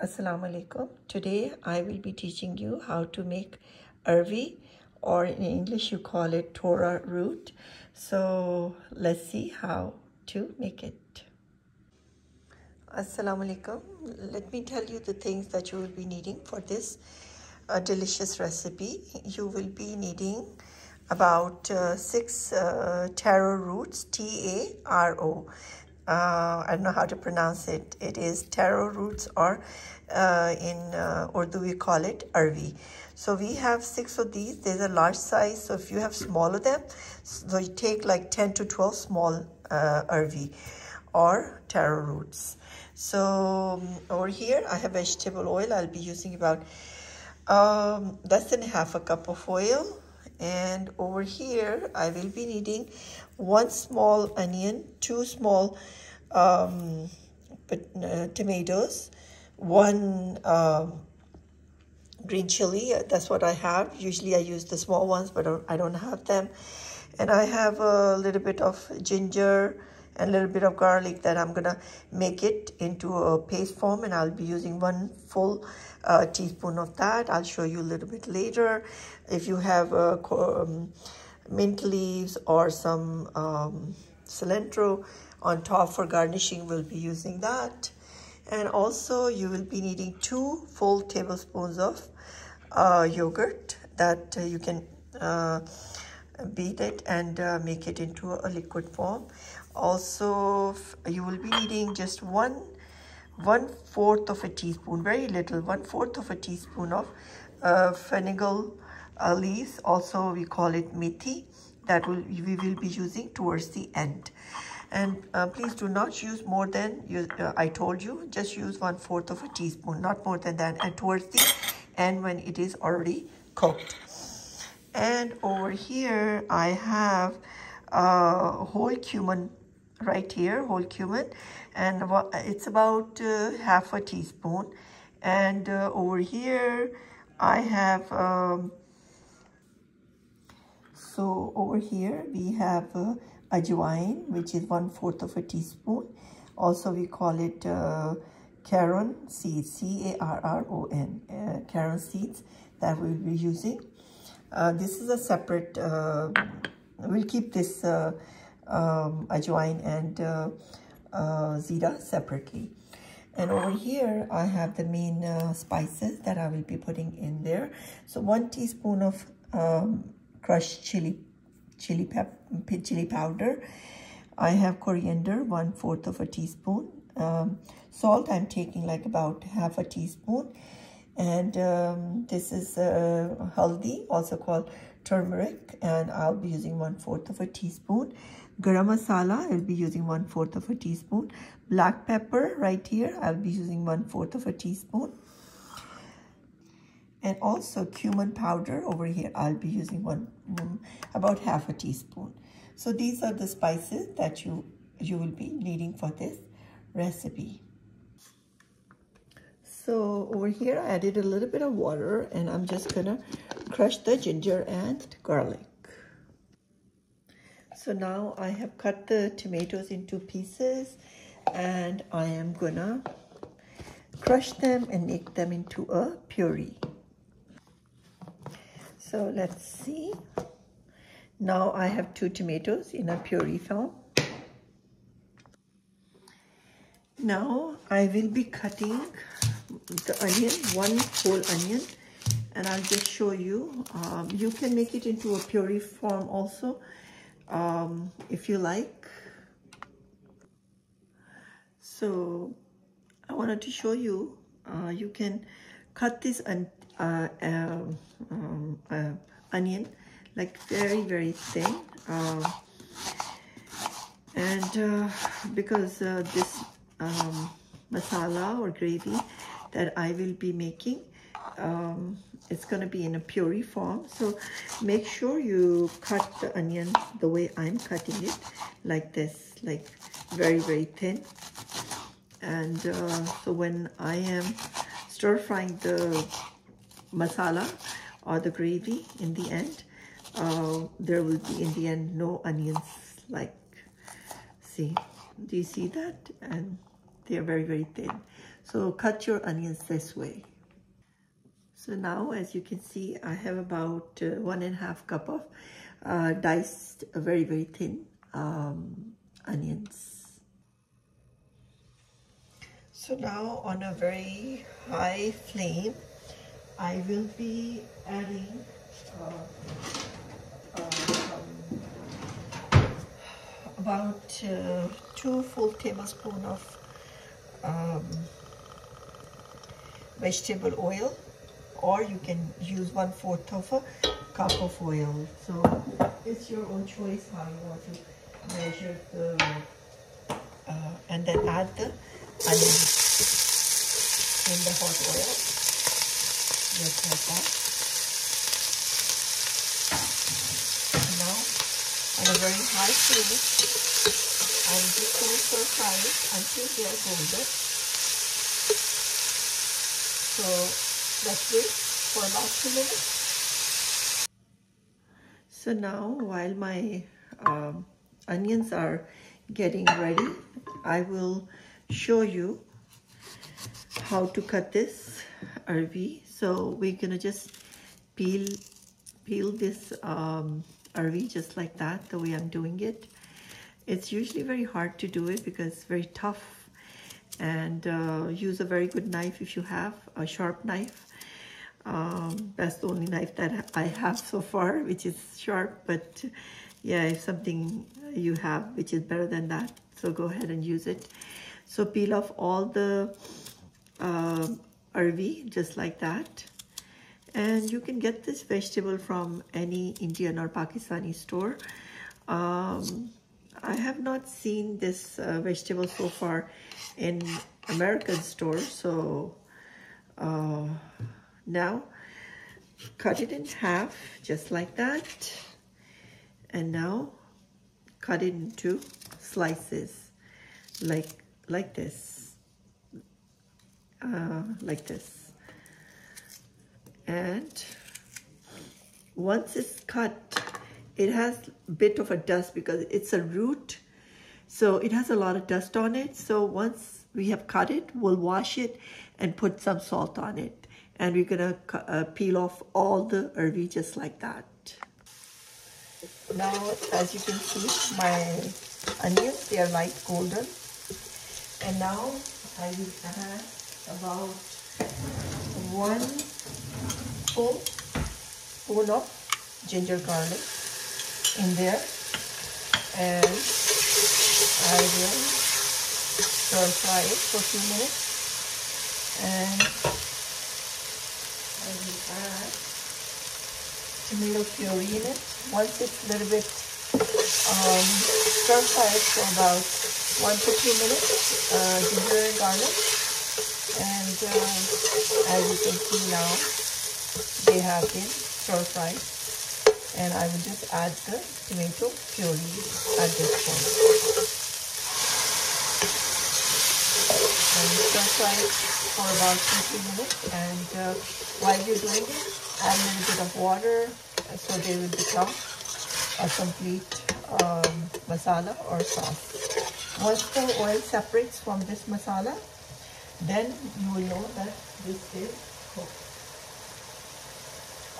Assalamu alaikum. Today I will be teaching you how to make Arvi, or in English you call it taro root. So let's see how to make it. Assalamu alaikum. Let me tell you the things that you will be needing for this delicious recipe. You will be needing about 6 taro roots, T-A-R-O. I don't know how to pronounce it. It is taro roots, or in Urdu we call it Arvi. So we have 6 of these. There's a large size. So if you have small of them, so you take like 10 to 12 small Arvi or taro roots. So over here I have vegetable oil. I'll be using about less than half a cup of oil. And over here I will be needing 1 small onion, 2 small tomatoes, 1 green chili. That's what I have. Usually I use the small ones, but I don't have them. And I have a little bit of ginger and a little bit of garlic that I'm gonna make it into a paste form, and I'll be using 1 full teaspoon of that. I'll show you a little bit later. If you have mint leaves or some cilantro on top for garnishing, we'll be using that. And also you will be needing 2 full tablespoons of yogurt that you can beat it and make it into a liquid form. Also you will be needing just 1/4 of a teaspoon, very little, 1/4 of a teaspoon of fennel leaves. Also we call it methi, that we will be using towards the end. And please do not use more than I told you. Just use 1/4 of a teaspoon, not more than that, and towards the end when it is already cooked. And over here I have whole cumin right here, whole cumin, and it's about half a teaspoon. And over here I have so over here we have ajwain, which is 1/4 of a teaspoon. Also we call it caron seeds, C-A-R-R-O-N, caron seeds that we'll be using. This is a separate, we'll keep this ajwain and zira separately. And over here I have the main spices that I will be putting in there. So 1 teaspoon of crushed chili powder. I have coriander, 1/4 of a teaspoon. Salt I'm taking like about half a teaspoon. And this is haldi, also called turmeric, and I'll be using 1/4 of a teaspoon. Garam masala, I'll be using 1/4 of a teaspoon. Black pepper right here, I'll be using 1/4 of a teaspoon. And also cumin powder over here, I'll be using about half a teaspoon. So these are the spices that you will be needing for this recipe. So over here I added a little bit of water, and I'm just gonna crush the ginger and garlic. So now I have cut the tomatoes into pieces, and I am gonna crush them and make them into a puree. So let's see. Now I have 2 tomatoes in a puree form. Now I will be cutting the onion, 1 whole onion, and I'll just show you. You can make it into a puree form also, if you like. So I wanted to show you, you can cut this onion like very thin, and because this masala or gravy that I will be making, it's going to be in a puree form. So make sure you cut the onion the way I'm cutting it, like this, like very thin. And so when I am stir frying the masala or the gravy in the end, there will be in the end no onions. Like, see, do you see that? And they are very thin. So cut your onions this way. So now, as you can see, I have about 1.5 cup of diced, very, very thin onions. So now on a very high flame, I will be adding about 2 full tablespoons of vegetable oil, or you can use 1/4 of a cup of oil. So it's your own choice how you want to measure the, and then add the onion in the hot oil, just like that. And now, on a very high flame, I'm just going to stir fry it until they are golden. So let's wait for about 2 minutes. So now, while my onions are getting ready, I will show you how to cut this Arvi. So we're gonna just peel this Arvi just like that, the way I'm doing it. It's usually very hard to do it because it's very tough, and use a very good knife if you have a sharp knife. That's the only knife that I have so far, which is sharp, but yeah, if something you have which is better than that, so go ahead and use it. So peel off all the Arvi just like that. And you can get this vegetable from any Indian or Pakistani store. I have not seen this vegetable so far in American stores. So now cut it in half just like that, and now cut it into slices like this, like this. And once it's cut, it has a bit of a dust because it's a root, so it has a lot of dust on it. So once we have cut it, we'll wash it and put some salt on it, and we're gonna peel off all the Arvi just like that. Now, as you can see, my onions, they are light golden, and now I will add about 1 full spoon of ginger garlic in there, and I will stir fry it for a few minutes, and I will add tomato puree in it. Once it's a little bit stir fried for about 1 to 2 minutes, ginger and garlic, and as you can see now, they have been stir fried, and I will just add the tomato puree at this point. And stir fry it for about 2 to 3 minutes, and while you're doing it, add a little bit of water so they will become a complete masala or sauce. Once the oil separates from this masala, then you will know that this is cooked.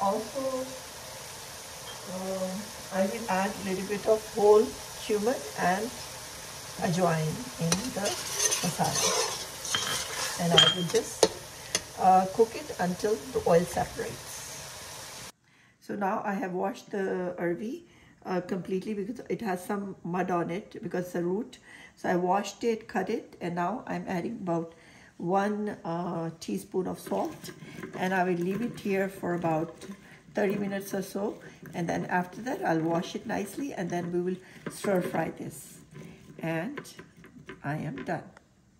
Also, I will add a little bit of whole cumin and ajwain in the masala, and I will just cook it until the oil separates. So now I have washed the Arvi completely because it has some mud on it because it's a root. So I washed it, cut it, and now I'm adding about 1 teaspoon of salt, and I will leave it here for about 30 minutes or so, and then after that I'll wash it nicely, and then we will stir fry this, and I am done.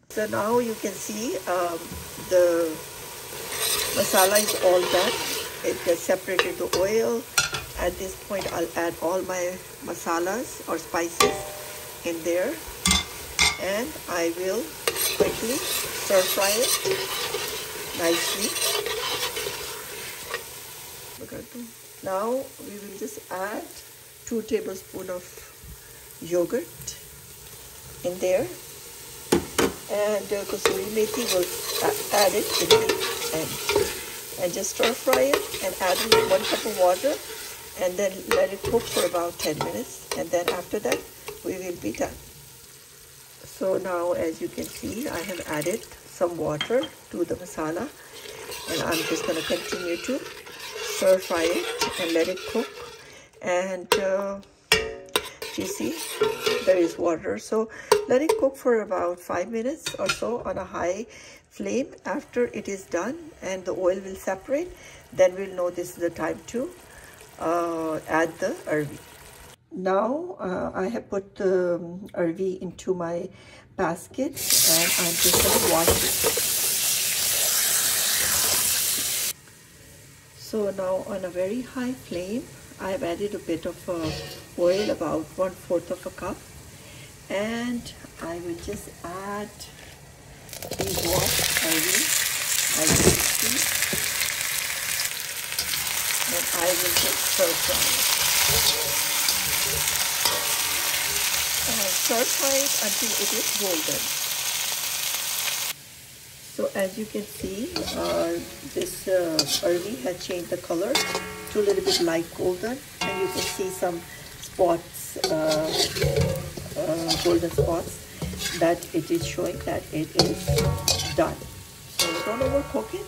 So now you can see the masala is all done. It gets separated the oil. At this point, I'll add all my masalas or spices in there, and I will quickly stir fry it nicely. Now we will just add 2 tablespoons of yogurt in there, and kasuri methi will add it in the end. And just stir fry it and add 1 cup of water and then let it cook for about 10 minutes. And then after that, we will be done. So now, as you can see, I have added some water to the masala. And I'm just going to continue to stir fry it and let it cook. And you see, there is water. So let it cook for about 5 minutes or so on a high flame. After it is done and the oil will separate, then we'll know this is the time to add the Arvi. Now I have put the Arvi into my basket and I'm just going to wash it. So now on a very high flame, I have added a bit of oil, about 1/4 of a cup, and I will just add the washed Arvi, as you can see, and I will just stir fry it. Stir fry it until it is golden. So as you can see, this Arvi has changed the color to a little bit light golden, and you can see some spots, golden spots, that it is showing that it is done. So don't overcook it,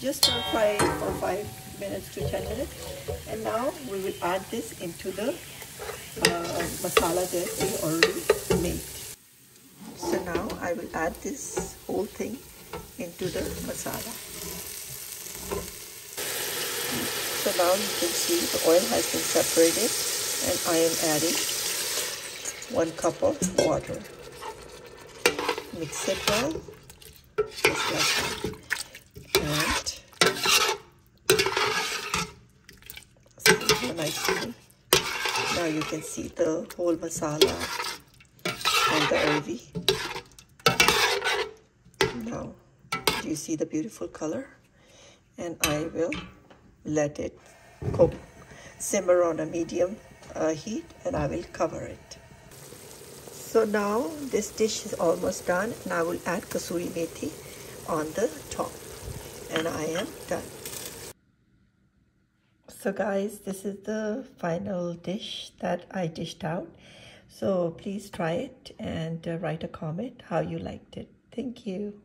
just stir fry it for 5 minutes to 10 minutes. And now we will add this into the masala that we already made. So now I will add this whole thing into the masala. So now you can see the oil has been separated and I am adding 1 cup of water. Mix it well, just like that. And see how nicely. Now you can see the whole masala and the Arvi. Now, do you see the beautiful color? And I will let it cook, simmer on a medium heat, and I will cover it. So now this dish is almost done, and I will add kasuri methi on the top, and I am done. So guys, this is the final dish that I dished out. So please try it and write a comment how you liked it. Thank you.